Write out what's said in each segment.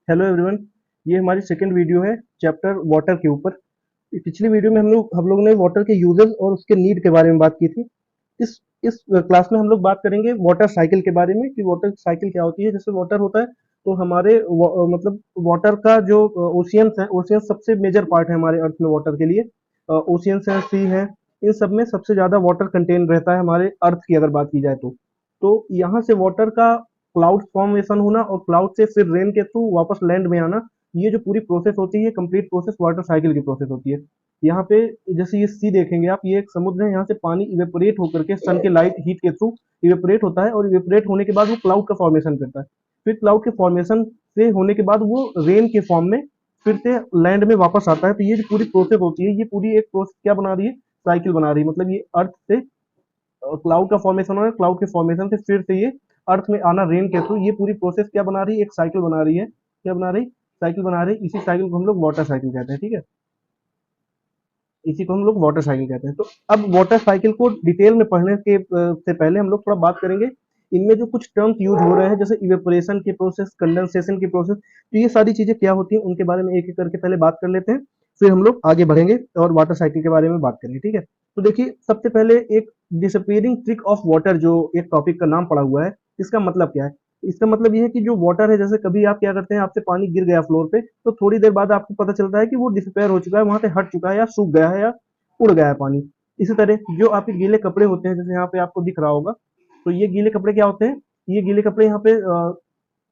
Hello everyone. ये हमारी second video है चैप्टर वाटर के ऊपर। पिछली वीडियो में हम लोग ने वाटर के यूजेस और उसके नीड के बारे में बात की थी। इस क्लास में हम लोग बात करेंगे वाटर साइकिल के बारे में कि वाटर साइकिल क्या होती है। जैसे वाटर होता है तो हमारे मतलब वाटर का जो ओशियंस है, ओशियंस सबसे मेजर पार्ट है हमारे अर्थ में वाटर के लिए। ओशियंस है, सी है, इन सब में सबसे ज्यादा वाटर कंटेन रहता है हमारे अर्थ की अगर बात की जाए तो यहाँ से वाटर का क्लाउड फॉर्मेशन होना और क्लाउड से फिर रेन के थ्रू वापस लैंड में आना, ये जो पूरी प्रोसेस होती है कंप्लीट प्रोसेस वाटर साइकिल की प्रोसेस होती है। यहाँ पे जैसे ये सी देखेंगे आप, ये एक समुद्र है। यहाँ से पानी इवेपोरेट होकर के सन के लाइट हीट के थ्रू इवेपोरेट होता है और इवेपोरेट होने के बाद वो क्लाउड का फॉर्मेशन करता है। फिर क्लाउड के फॉर्मेशन से होने के बाद वो रेन के फॉर्म में फिर से लैंड में वापस आता है। तो ये जो पूरी प्रोसेस होती है, ये पूरी एक प्रोसेस क्या बना रही है, साइकिल बना रही है। मतलब ये अर्थ से क्लाउड का फॉर्मेशन हो रहा है, क्लाउड के फॉर्मेशन से फिर से ये अर्थ में आना रेन के थ्रू, ये पूरी प्रोसेस क्या बना रही है, एक साइकिल बना रही है। क्या बना रही, साइकिल बना रही है। इसी साइकिल को हम लोग वाटर साइकिल कहते हैं। ठीक है, इसी को हम लोग वाटर साइकिल कहते हैं। तो अब वाटर साइकिल को डिटेल में पढ़ने के से पहले हम लोग थोड़ा बात करेंगे इनमें जो कुछ टर्म्स यूज हो रहे हैं, जैसे इवेपोरेशन की प्रोसेस, कंडेंसेशन की प्रोसेस। तो ये सारी चीजें क्या होती हैं उनके बारे में एक एक करके पहले बात कर लेते हैं, फिर हम लोग आगे बढ़ेंगे और वाटर साइकिल के बारे में बात करेंगे। ठीक है, तो देखिए सबसे पहले एक डिसअपियरिंग ट्रिक ऑफ वाटर जो एक टॉपिक का नाम पड़ा हुआ है, इसका मतलब क्या है। इसका मतलब ये है कि जो वाटर है, जैसे कभी आप क्या करते हैं, आपसे पानी गिर गया फ्लोर पे, तो थोड़ी देर बाद आपको पता चलता है कि वो डिसअपेयर हो चुका है, वहां से हट चुका है या सूख गया है या उड़ गया है पानी। इसी तरह जो आपके गीले कपड़े होते हैं, जैसे यहाँ पे आपको दिख रहा होगा, तो ये गीले कपड़े क्या होते हैं, ये गीले कपड़े यहाँ पे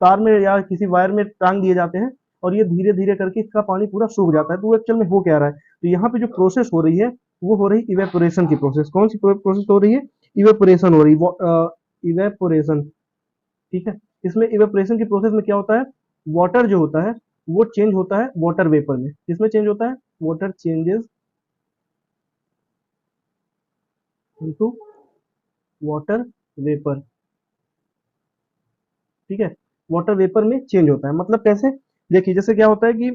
तार में या किसी वायर में टांग दिए जाते हैं और ये धीरे धीरे करके इसका पानी पूरा सूख जाता है। तो वो एक्चुअल में हो क्या रहा है, तो यहाँ पे जो प्रोसेस हो रही है वो हो रही इवेपोरेशन की प्रोसेस। कौन सी प्रोसेस हो रही है, इवेपोरेशन हो रही है, इवेपोरेशन। ठीक है, इसमें इवेपोरेशन की प्रोसेस में क्या होता है, वाटर जो होता है वो चेंज होता है वाटर वेपर में। किसमें चेंज होता है, water changes into water vapour. ठीक है, वाटर वेपर में चेंज होता है। मतलब कैसे, देखिए जैसे क्या होता है कि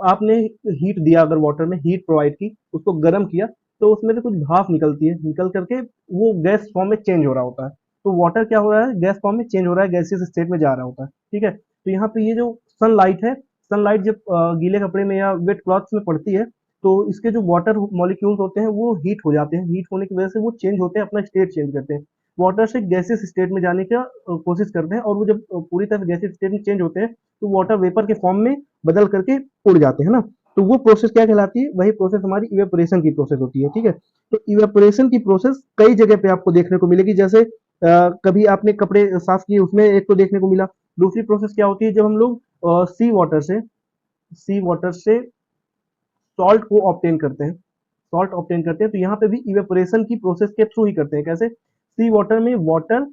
आपने हीट दिया, अगर वाटर में हीट प्रोवाइड की, उसको गर्म किया, तो उसमें से कुछ भाप निकलती है, निकल करके वो गैस फॉर्म में चेंज हो रहा होता है। तो वाटर क्या हो रहा है, गैस फॉर्म में चेंज हो रहा है, गैसियस स्टेट में जा रहा होता है। ठीक है, तो यहाँ पे ये जो सनलाइट है, सनलाइट जब गीले कपड़े में या वेट क्लॉथ्स में पड़ती है, तो इसके जो वाटर मॉलिक्यूल्स होते हैं वो हीट हो जाते हैं। हीट होने की वजह से वो चेंज होते हैं, अपना स्टेट चेंज करते हैं, वाटर से गैसियस स्टेट में जाने का कोशिश करते हैं। और वो जब पूरी तरह गैसियस स्टेट में चेंज होते हैं तो वाटर वेपर के फॉर्म में बदल करके उड़ जाते हैं ना। तो वो प्रोसेस क्या कहलाती है, वही प्रोसेस हमारी इवेपोरेशन की प्रोसेस होती है। ठीक है, तो इवेपोरेशन की प्रोसेस कई जगह पे आपको देखने को मिलेगी। जैसे कभी आपने कपड़े साफ किए, उसमें एक तो देखने को मिला। दूसरी प्रोसेस क्या होती है, जब हम लोग सी वाटर से सॉल्ट को ऑप्टेन करते हैं, सॉल्ट ऑप्टेन करते हैं, तो यहाँ पे भी इवेपोरेशन की प्रोसेस के थ्रू ही करते हैं। कैसे, सी वाटर में वाटर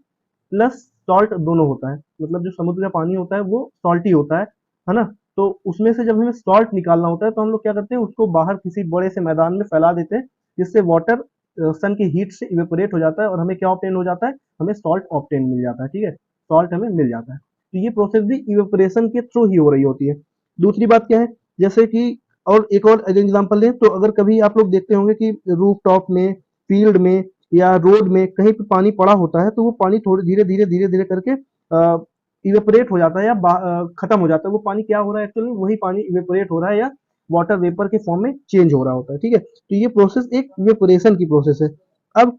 प्लस सॉल्ट दोनों होता है। मतलब जो समुद्र का पानी होता है वो सॉल्टी होता है ना। तो उसमें से जब हमें सॉल्ट निकालना होता है तो हम लोग क्या करते हैं, उसको बाहर किसी बड़े से मैदान में फैला देते हैं, जिससे वाटर सन की हीट से इवेपोरेट हो जाता है और हमें क्या ऑप्टेन हो जाता है, हमें सॉल्ट ऑप्टेन मिल जाता है। ठीक है, सॉल्ट हमें मिल जाता है। तो ये प्रोसेस भी इवेपोरेशन के थ्रू ही हो रही होती है। दूसरी बात क्या है, जैसे कि और एक और एग्जांपल लें तो अगर कभी आप लोग देखते होंगे कि रूफ टॉप में, फील्ड में या रोड में कहीं पे पानी पड़ा होता है, तो वो पानी थोड़े धीरे धीरे करके इवेपोरेट हो जाता है या खत्म हो जाता है। वो पानी क्या हो रहा है, एक्चुअली वही पानी इवेपोरेट हो रहा है या वाटर वेपर के फॉर्म में चेंज हो रहा होता है। ठीक है, तो ये प्रोसेस एक इवेपोरेशन की प्रोसेस है। अब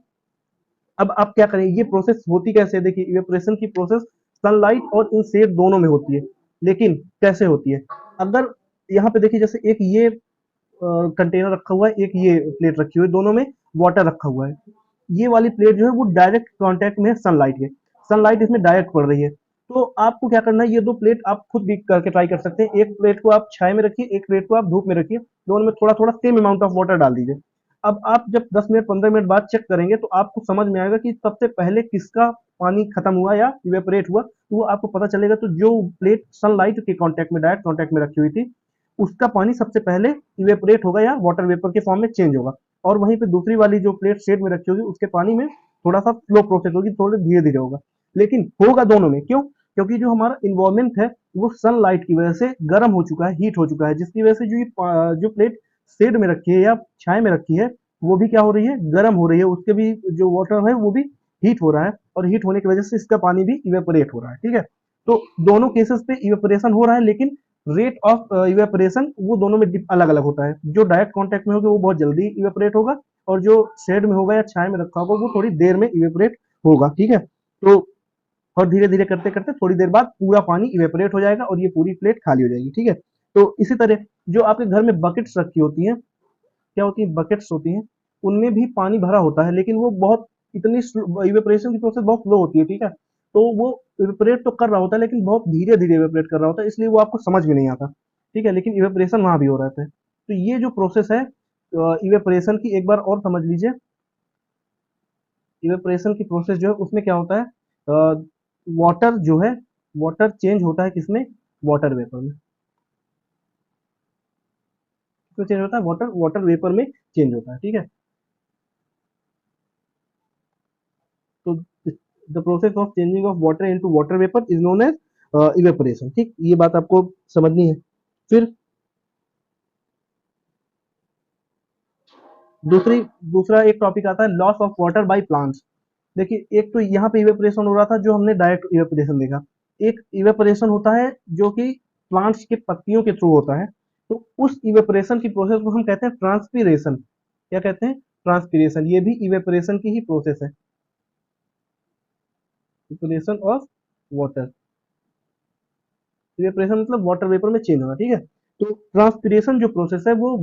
अब आप क्या करें, ये प्रोसेस होती कैसे है, देखिए इवेपोरेशन की प्रोसेस सनलाइट और इन शेड दोनों में होती है। लेकिन कैसे होती है, अगर यहाँ पे देखिए जैसे एक ये कंटेनर रखा हुआ है, एक ये प्लेट रखी हुई है, दोनों में वाटर रखा हुआ है। ये वाली प्लेट जो है वो डायरेक्ट कांटेक्ट में है सनलाइट के, सनलाइट इसमें डायरेक्ट पड़ रही है। तो आपको क्या करना है, ये दो प्लेट आप खुद भी करके ट्राई कर सकते हैं। एक प्लेट को आप छाया में रखिए, एक प्लेट को आप धूप में रखिए, दोनों में थोड़ा थोड़ा सेम अमाउंट ऑफ वाटर डाल दीजिए। अब आप जब 10 मिनट 15 मिनट बाद चेक करेंगे तो आपको समझ में आएगा कि सबसे पहले किसका पानी खत्म हुआ या इवेपोरेट हुआ, तो वो आपको पता चलेगा। तो जो प्लेट सनलाइट के कांटेक्ट में, डायरेक्ट कांटेक्ट में रखी हुई थी, उसका पानी सबसे पहले इवेपोरेट होगा या वाटर वेपर के फॉर्म में चेंज होगा। और वहीं पे दूसरी वाली जो प्लेट शेड में रखी होगी, उसके पानी में थोड़ा सा स्लो प्रोसेस होगी, थोड़े धीरे धीरे होगा, लेकिन होगा दोनों में। क्यों, क्योंकि जो हमारा इन्वायरमेंट है वो सनलाइट की वजह से गर्म हो चुका है, हीट हो चुका है, जिसकी वजह से जो प्लेट शेड में रखी है या छाए में रखी है, वो भी क्या हो रही है, गर्म हो रही है। उसके भी जो वाटर है वो भी हीट हो रहा है, और हीट होने की वजह से इसका पानी भी इवेपोरेट हो रहा है। ठीक है, तो दोनों केसेस पे इवेपोरेशन हो रहा है, लेकिन रेट ऑफ इवेपोरेशन वो दोनों में अलग अलग होता है। जो डायरेक्ट कांटेक्ट में होगा वो बहुत जल्दी इवेपोरेट होगा, और जो शेड में होगा या छाया में रखा होगा वो थोड़ी देर में इवेपोरेट होगा, ठीक है। तो और धीरे धीरे करते करते थोड़ी देर बाद पूरा पानी इवेपोरेट हो जाएगा और ये पूरी प्लेट खाली हो जाएगी, ठीक है। तो इसी तरह जो आपके घर में बकेट्स रखी होती हैं, क्या होती है, बकेट्स होती हैं, उनमें भी पानी भरा होता है, लेकिन वो बहुत इतनी इवेपोरेशन की प्रोसेस बहुत स्लो होती है, ठीक है। तो वो इवेपोरेट तो कर रहा होता है, लेकिन बहुत धीरे धीरे इवेपोरेट कर रहा होता है, इसलिए वो आपको समझ में नहीं आता, ठीक है। लेकिन इवेपोरेशन वहां भी हो रहा है। तो ये जो प्रोसेस है इवेपोरेशन की, एक बार और समझ लीजिए। इवेपोरेशन की प्रोसेस जो है उसमें क्या होता है, वाटर जो है, वाटर चेंज होता है किसमें, वाटर वेपर में। किसमें चेंज होता है, वाटर वाटर वेपर में चेंज होता है, ठीक है। तो the process of changing of water into water vapour is known as evaporation, ठीक। ये बात आपको समझनी है। फिर दूसरी दूसरा एक टॉपिक आता है loss of water by plants. देखिए, एक तो यहाँ पे इवेपोरेशन हो रहा था जो हमने डायरेक्ट इवेपोरेशन देखा। एक इवेपोरेशन होता है जो कि प्लांट्स के पत्तियों के थ्रू होता है। तो उस इवेपोरेशन की प्रोसेस को हम कहते हैं ट्रांसपीरेशन। क्या कहते हैं, ट्रांसपीरेशन। ये भी इवेपोरेशन की ही प्रोसेस है, इवेपोरेशन ऑफ वाटर। इवेपोरेशन मतलब वाटर वेपर में चेंज होना, ठीक है। तो ट्रांसपीरेशन जो प्रोसेस है वो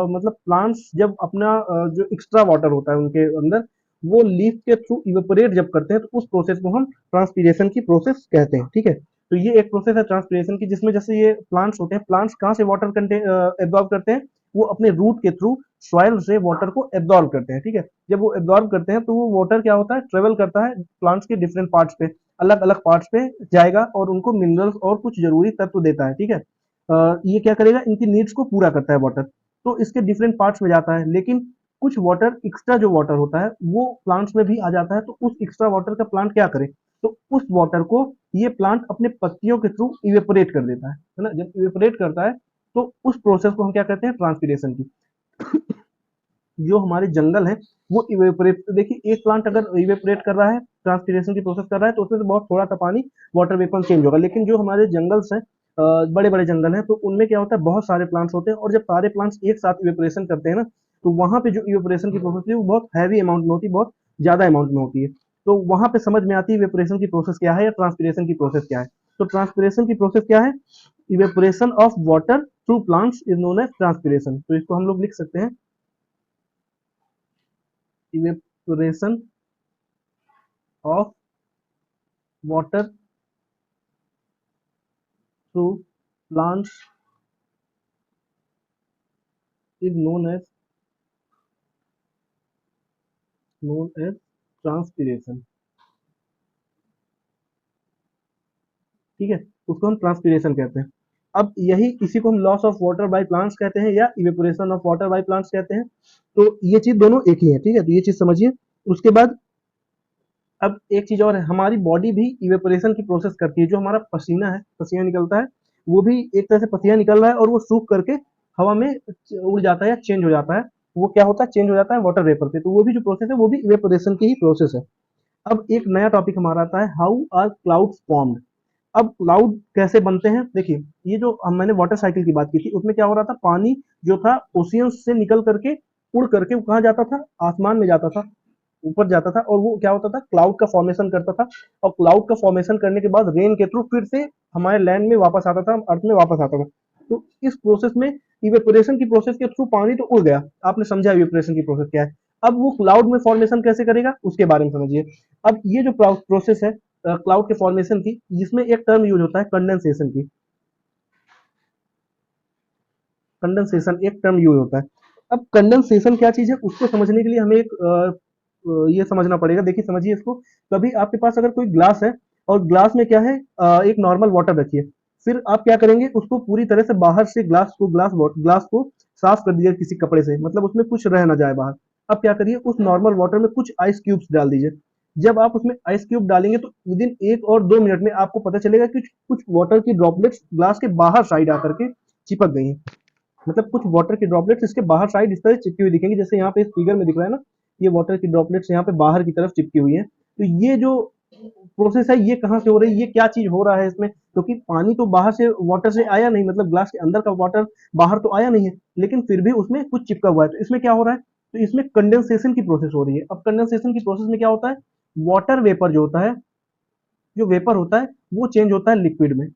मतलब प्लांट्स जब अपना जो एक्स्ट्रा वाटर होता है उनके अंदर, वो लीफ के थ्रू इवेपोरेट जब करते हैं, तो उस प्रोसेस को हम ट्रांसपीरेशन की प्रोसेस कहते हैं, ठीक है। तो ये एक प्रोसेस है ट्रांसपीरेशन की, जिसमें जैसे ये प्लांट्स होते हैं, प्लांट्स कहाँ से वाटर कंटेंट एब्जॉर्ब करते हैं, वो अपने रूट के थ्रू सॉइल से वाटर को एब्जॉर्ब करते हैं, ठीक है। जब वो एब्जॉर्ब करते हैं तो वो वाटर क्या होता है, ट्रेवल करता है प्लांट्स के डिफरेंट पार्ट्स पे, अलग अलग पार्ट्स पे जाएगा और उनको मिनरल्स और कुछ जरूरी तत्व देता है, ठीक है। ये क्या करेगा, इनकी नीड्स को पूरा करता है वाटर। तो इसके डिफरेंट पार्ट्स में जाता है, लेकिन कुछ वाटर, एक्स्ट्रा जो वाटर होता है वो प्लांट्स में भी आ जाता है। तो उस एक्स्ट्रा वाटर का प्लांट क्या करे, तो उस वाटर को ये प्लांट अपने पत्तियों के थ्रू इवेपोरेट कर देता है ना। जब इवेपोरेट करता है तो उस प्रोसेस को हम क्या कहते हैं, ट्रांसपीरेशन की। जो हमारे जंगल है वो इवेपोरेट, देखिए एक प्लांट अगर इवेपोरेट कर रहा है, ट्रांसपीरेशन की प्रोसेस कर रहा है, तो उसमें से बहुत थोड़ा सा पानी वाटर वेपर चेंज होगा। लेकिन जो हमारे जंगल्स हैं, बड़े बड़े जंगल हैं, तो उनमें क्या होता है, बहुत सारे प्लांट्स होते हैं, और जब सारे प्लांट्स एक साथ इवेपोरेशन करते हैं ना, तो वहां पे जो इवेपोरेशन की प्रोसेस है वो बहुत हैवी अमाउंट में होती है, बहुत ज्यादा अमाउंट में होती है। तो वहां पे समझ में आती है इवेपोरेशन की प्रोसेस क्या है या ट्रांसपीरेशन की प्रोसेस क्या है। तो ट्रांसपीरेशन की प्रोसेस क्या है, evaporation of water through plants is known as transpiration. तो इसको हम लोग लिख सकते हैं, evaporation of water through plants is known as transpiration, ठीक है। उसको हम ट्रांसपीरेशन कहते हैं। अब यही इसी को हम loss of water by plants कहते हैं या evaporation of water by plants कहते हैं। तो ये चीज दोनों एक ही है, ठीक है। तो ये चीज समझिए। उसके बाद अब एक चीज और है, हमारी बॉडी भी इवेपोरेशन की प्रोसेस करती है। जो हमारा पसीना है, पसीना निकलता है, वो भी एक तरह से पसीना निकल रहा है और वो सूख करके हवा में उड़ जाता है या चेंज हो जाता है। वो क्या होता है, चेंज हो जाता है वाटर वेपर पे। तो वो भी जो प्रोसेस है वो भी इवेपोरेशन की ही प्रोसेस है। अब एक नया टॉपिक हमारा आता है, हाउ आर क्लाउड्स फॉर्म्ड। अब क्लाउड कैसे बनते हैं, देखिए, ये जो मैंने वाटर साइकिल की बात की थी, उसमें क्या हो रहा था, पानी जो था ओशियन से निकल करके उड़ करके वो कहाँ जाता था, आसमान में जाता था, ऊपर जाता था, और वो क्या होता था, क्लाउड का फॉर्मेशन करता था। और क्लाउड का फॉर्मेशन करने के बाद रेन के थ्रू फिर से हमारे लैंड में वापस आता था, अर्थ में वापस आता था। तो इस प्रोसेस में इवेपोरेशन की प्रोसेस के थ्रू पानी तो उड़ गया, आपने समझा इवेपोरेशन की प्रोसेस क्या है। अब वो क्लाउड में फॉर्मेशन कैसे करेगा उसके बारे में समझिए। अब ये जो प्रोसेस है क्लाउड के फॉर्मेशन की, जिसमें एक टर्म यूज होता है कंडेंसेशन की। कंडेंसेशन एक टर्म यूज होता है। अब कंडेंसेशन क्या चीज है उसको समझने के लिए हमें एक ये समझना पड़ेगा। देखिए, समझिए इसको। कभी आपके पास अगर कोई ग्लास है और ग्लास में क्या है, एक नॉर्मल वाटर रखिए। फिर आप क्या करेंगे, उसको पूरी तरह से बाहर से ग्लास को साफ कर दीजिए किसी कपड़े से, मतलब उसमें कुछ रह ना जाए बाहर। अब क्या करिए, उस नॉर्मल वाटर में कुछ आइस क्यूब्स डाल दीजिए। जब आप उसमें आइस क्यूब डालेंगे तो विद इन 1 और 2 मिनट में आपको पता चलेगा कि कुछ वाटर की ड्रॉपलेट्स ग्लास के बाहर साइड आकर के चिपक गई हैं। मतलब कुछ वाटर की ड्रॉपलेट्स इसके बाहर साइड इस तरह चिपकी हुई दिखेंगी, जैसे यहाँ पे इस फिगर में दिख रहा है ना, ये वाटर की ड्रॉपलेट्स यहाँ पे बाहर की तरफ चिपकी हुई है। तो ये जो प्रोसेस है ये कहाँ से हो रही है, ये क्या चीज हो रहा है इसमें, क्योंकि पानी तो बाहर से वाटर से आया नहीं, मतलब ग्लास के अंदर का वाटर बाहर तो आया नहीं है, लेकिन फिर भी उसमें कुछ चिपका हुआ है। तो इसमें क्या हो रहा है, तो इसमें कंडेंसेशन की प्रोसेस हो रही है। अब कंडेंसेशन की प्रोसेस में क्या होता है, वाटर वेपर जो होता है, जो वेपर होता है वो चेंज होता है लिक्विड में।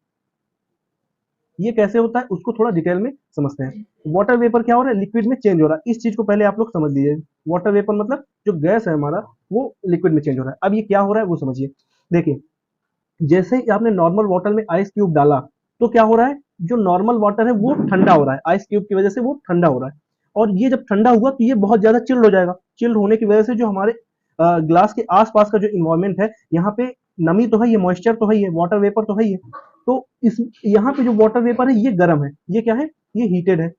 ये कैसे होता है उसको थोड़ा डिटेल में समझते हैं। वाटर वेपर क्या हो रहा है, लिक्विड में चेंज हो रहा है, इस चीज को पहले आप लोग समझ लीजिए। वाटर वेपर मतलब जो गैस है हमारा वो लिक्विड में चेंज हो रहा है। अब ये क्या हो रहा है वो समझिए। देखिए, जैसे ही आपने नॉर्मल वाटर में आइस क्यूब डाला, तो क्या हो रहा है, जो नॉर्मल वाटर है वो ठंडा हो रहा है, आइस क्यूब की वजह से वो ठंडा हो रहा है। और ये जब ठंडा हुआ तो ये बहुत ज्यादा चिल्ड हो जाएगा। चिल्ड होने की वजह से जो हमारे ग्लास के आसपास का जो इन्वायरमेंट है, यहाँ पे नमी तो है, ये मॉइस्चर तो है, ये वाटर वेपर तो है, ये तो इस यहाँ पे जो वाटर वेपर है ये गर्म है, ये क्या है, ये हीटेड है।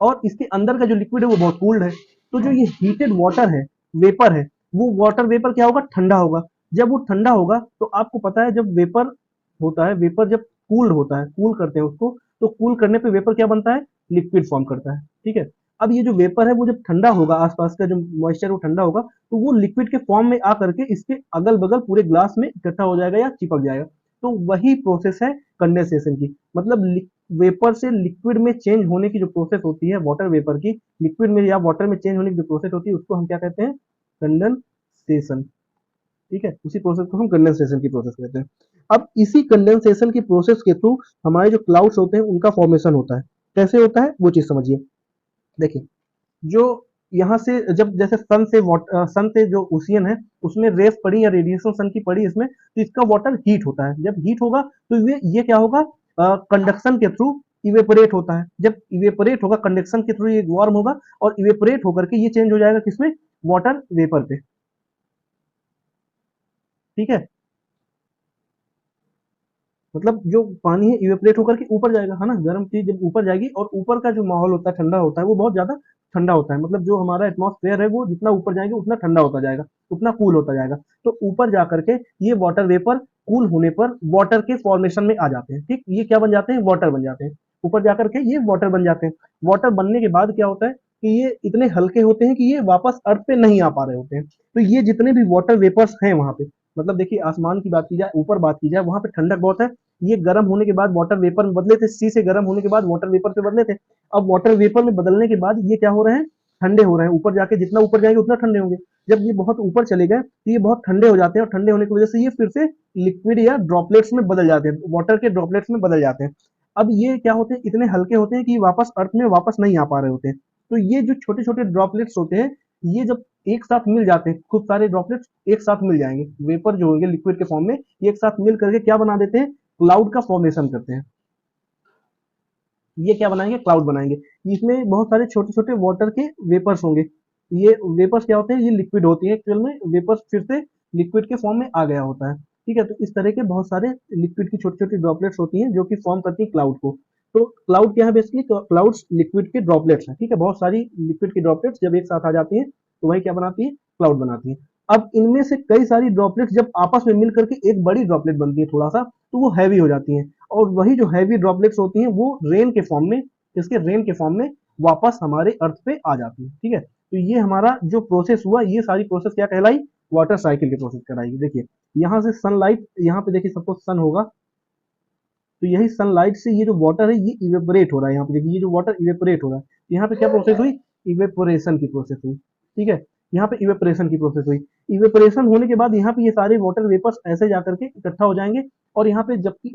और इसके अंदर का जो लिक्विड है वो बहुत कूल्ड है। तो जो ये हीटेड वाटर है, वेपर है, वो वाटर वेपर क्या होगा, ठंडा होगा। जब वो ठंडा होगा तो आपको पता है, जब वेपर होता है, वेपर जब कूल्ड होता है, कूल करते हैं उसको, तो कूल करने पे वेपर क्या बनता है, लिक्विड फॉर्म करता है। ठीक है। अब ये जो वेपर है वो जब ठंडा होगा, आसपास का जो मॉइस्चर वो ठंडा होगा, तो वो लिक्विड के फॉर्म में आकर के इसके अगल बगल पूरे ग्लास में इकट्ठा हो जाएगा या चिपक जाएगा। तो वही प्रोसेस है कंडेंसेशन की। मतलब वेपर से लिक्विड में चेंज होने की जो प्रोसेस होती है, वाटर वेपर की लिक्विड में या वाटर में चेंज होने की जो प्रोसेस होती है, उसको हम क्या कहते हैं, कंडेंसेशन। ठीक है, उसी प्रोसेस को हम कंडेंसेशन की प्रोसेस कहते हैं। अब इसी कंडेंसेशन की प्रोसेस के थ्रू हमारे जो क्लाउड्स होते हैं उनका फॉर्मेशन होता है। कैसे होता है वो चीज समझिए। देखिए, जो यहाँ से जब जैसे सन से जो ओशियन है उसमें रेस पड़ी या रेडिएशन सन की पड़ी इसमें, तो इसका वाटर हीट होता है। जब हीट होगा तो ये क्या होगा, कंडक्शन के थ्रू इवेपोरेट होता है। जब इवेपोरेट होगा कंडक्शन के थ्रू, ये वार्म होगा और इवेपोरेट होकर के ये चेंज हो जाएगा किसमें, वाटर वेपर पे। ठीक है, मतलब जो पानी है इवेपोरेट होकर के ऊपर जाएगा, है ना, गर्म चीज जब ऊपर जाएगी और ऊपर का जो माहौल होता है ठंडा होता है, वो बहुत ज्यादा ठंडा होता है। मतलब जो हमारा एटमॉस्फेयर है वो जितना ऊपर जाएंगे उतना ठंडा होता जाएगा, उतना कूल होता जाएगा। तो ऊपर जा करके ये वाटर वेपर कूल होने पर वाटर के फॉर्मेशन में आ जाते हैं। ठीक, ये क्या बन जाते हैं, वाटर बन जाते हैं। ऊपर जाकर के ये वाटर बन जाते हैं। वाटर बनने के बाद क्या होता है कि ये इतने हल्के होते हैं कि ये वापस अर्थ पे नहीं आ पा रहे होते हैं। तो ये जितने भी वाटर वेपर्स हैं वहां पे, मतलब देखिए आसमान की बात की जाए, ऊपर बात की जाए, वहां पे ठंडक बहुत है। ये गर्म होने के बाद वाटर वेपर में बदले थे, सी से गर्म होने के बाद वाटर वेपर पे बदले थे। अब वाटर वेपर में बदलने के बाद ये क्या हो रहे हैं, ठंडे हो रहे हैं। ऊपर जाके जितना ऊपर जाएंगे उतना ठंडे होंगे। जब ये बहुत ऊपर चले गए तो ये बहुत ठंडे हो जाते हैं, और ठंडे होने की वजह से ये फिर से लिक्विड या ड्रॉपलेट्स में बदल जाते हैं, वाटर के ड्रॉपलेट्स में बदल जाते हैं। अब ये क्या होते हैं, इतने हल्के होते हैं कि वापस अर्थ में वापस नहीं आ पा रहे होते हैं। तो ये जो छोटे छोटे ड्रॉपलेट्स होते हैं, ये जब एक साथ मिल जाते हैं, खूब सारे ड्रॉपलेट्स एक साथ मिल जाएंगे, वेपर जो होंगे लिक्विड के फॉर्म में, ये एक साथ मिल करके क्या बना देते हैं, क्लाउड का फॉर्मेशन करते हैं। ये क्या बनाएंगे, क्लाउड बनाएंगे। इसमें बहुत सारे छोटे छोटे वाटर के वेपर्स होंगे। ये वेपर्स क्या होते हैं, ये लिक्विड होती है एक्चुअल में, वेपर्स फिर से लिक्विड के फॉर्म में आ गया होता है। ठीक है, तो इस तरह के बहुत सारे लिक्विड की छोटी छोटी ड्रॉपलेट्स होती हैं जो कि फॉर्म करती है क्लाउड को। तो क्लाउड क्या है, बेसिकली क्लाउड्स लिक्विड के ड्रॉपलेट्स हैं। ठीक है, बहुत सारी लिक्विड की ड्रॉपलेट्स जब एक साथ आ जाती हैं तो वही क्या बनाती है, क्लाउड बनाती है। अब इनमें से कई सारी ड्रॉपलेट्स जब आपस में मिल करके एक बड़ी ड्रॉपलेट बनती है थोड़ा सा, तो वो हैवी हो जाती है। और वही जो हैवी ड्रॉपलेट्स होती हैं वो रेन के फॉर्म में, इसके रेन के फॉर्म में वापस हमारे अर्थ पे आ जाती है। ठीक है, तो ये हमारा जो प्रोसेस हुआ, ये सारी प्रोसेस क्या कहलाई, वाटर साइकिल की प्रोसेस कहलाएगी। देखिए, यहाँ से सनलाइट, यहाँ पे देखिए सपोज सन होगा, तो यही सनलाइट से ये जो वाटर है ये इवेपोरेट हो रहा है। यहाँ पे देखिए ये जो वाटर इवेपोरेट हो रहा है, तो यहाँ पे क्या प्रोसेस हुई, इवेपोरेशन की प्रोसेस हुई। ठीक है, यहाँ पे इवेपोरेशन की प्रोसेस हुई। इवेपोरेशन होने के बाद यहाँ पे ये सारे वाटर वेपर्स ऐसे जाकर के इकट्ठा हो जाएंगे। और यहाँ पे जबकि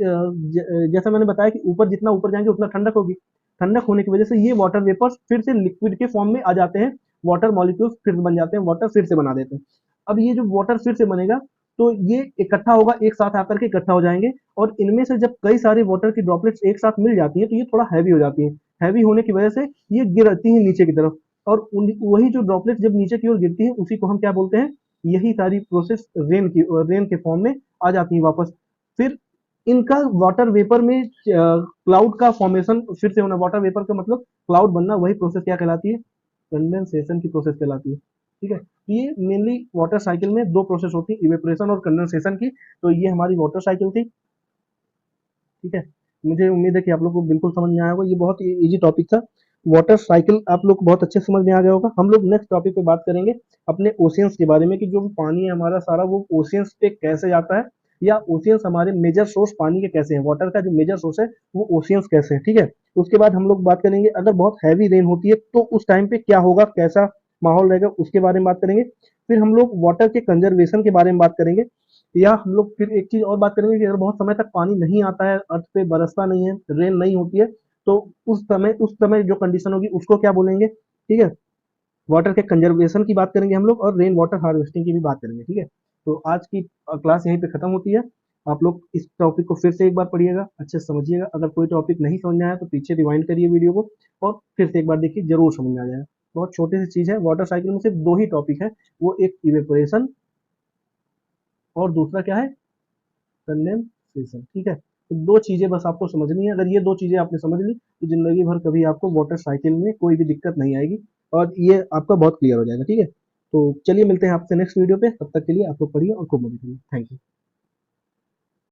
जैसा मैंने बताया कि ऊपर जितना ऊपर जाएंगे उतना ठंडक होगी। ठंडक होने की वजह से ये वाटर वेपर्स फिर से लिक्विड के फॉर्म में आ जाते हैं, वाटर मॉलिक्यूल्स फिर बन जाते हैं, वाटर फिर से बना देते हैं। अब ये जो वाटर फिर से बनेगा, तो ये इकट्ठा होगा, एक साथ आकर के इकट्ठा हो जाएंगे। और इनमें से जब कई सारे वाटर की ड्रॉपलेट्स एक साथ मिल जाती है तो ये थोड़ा हैवी हो जाती है। हैवी होने की वजह से ये गिरती है नीचे की तरफ। और वही जो ड्रॉपलेट्स जब नीचे की ओर गिरती है उसी को हम क्या बोलते हैं, यही सारी प्रोसेस रेन के फॉर्म में आ जाती है वापस। फिर इनका वाटर वेपर में क्लाउड का फॉर्मेशन फिर से होना, वाटर वेपर का मतलब क्लाउड बनना, वही प्रोसेस क्या कहलाती है, कंडेंसेशन की प्रोसेस कहलाती है। ठीक है, ये मेनली वाटर साइकिल में दो प्रोसेस होती है, इवेपोरेशन और कंडेंसेशन की। तो ये हमारी वाटर साइकिल थी। ठीक है, मुझे उम्मीद है कि आप लोग को बिल्कुल समझ में आया होगा, ये बहुत इजी टॉपिक था। वाटर साइकिल आप लोग को बहुत अच्छे से समझ में आ गया होगा। हम लोग नेक्स्ट टॉपिक पे बात करेंगे अपने ओशियंस के बारे में कि जो भी पानी है हमारा सारा वो ओशियंस पे कैसे जाता है, या ओशियंस हमारे मेजर सोर्स पानी के कैसे हैं, वाटर का जो मेजर सोर्स है वो ओशियंस कैसे है, ठीक है। उसके बाद हम लोग बात करेंगे अगर बहुत हैवी रेन होती है तो उस टाइम पे क्या होगा, कैसा माहौल रहेगा, उसके बारे में बात करेंगे। फिर हम लोग वाटर के कंजर्वेशन के बारे में बात करेंगे, या हम लोग फिर एक चीज और बात करेंगे कि अगर बहुत समय तक पानी नहीं आता है, अर्थ पे बरसता नहीं है, रेन नहीं होती है, तो उस समय जो कंडीशन होगी उसको क्या बोलेंगे, ठीक है। वाटर के कंजर्वेशन की बात करेंगे हम लोग, और रेन वाटर हार्वेस्टिंग की भी बात करेंगे, ठीक है। तो आज की क्लास यहीं पे खत्म होती है। आप लोग इस टॉपिक को फिर से एक बार पढ़िएगा, अच्छे से समझिएगा। अगर कोई टॉपिक नहीं समझ में आया तो पीछे रिवाइंड करिए वीडियो को और फिर से एक बार देखिए, जरूर समझ में आ जाएगा। बहुत छोटी सी चीज है, वाटर साइकिल में सिर्फ दो ही टॉपिक है, वो एक इवेपोरेशन और दूसरा क्या है, कंडेंसेशन, ठीक है। तो दो चीजें बस आपको समझनी है, अगर ये दो चीजें आपने समझ ली तो जिंदगी भर कभी आपको वाटर साइकिल में कोई भी दिक्कत नहीं आएगी, और ये आपका बहुत क्लियर हो जाएगा, ठीक है। तो चलिए मिलते हैं आपसे नेक्स्ट वीडियो पे, तब तक के लिए आप लोग पढ़िए और खूब मजे करिए। Thank you.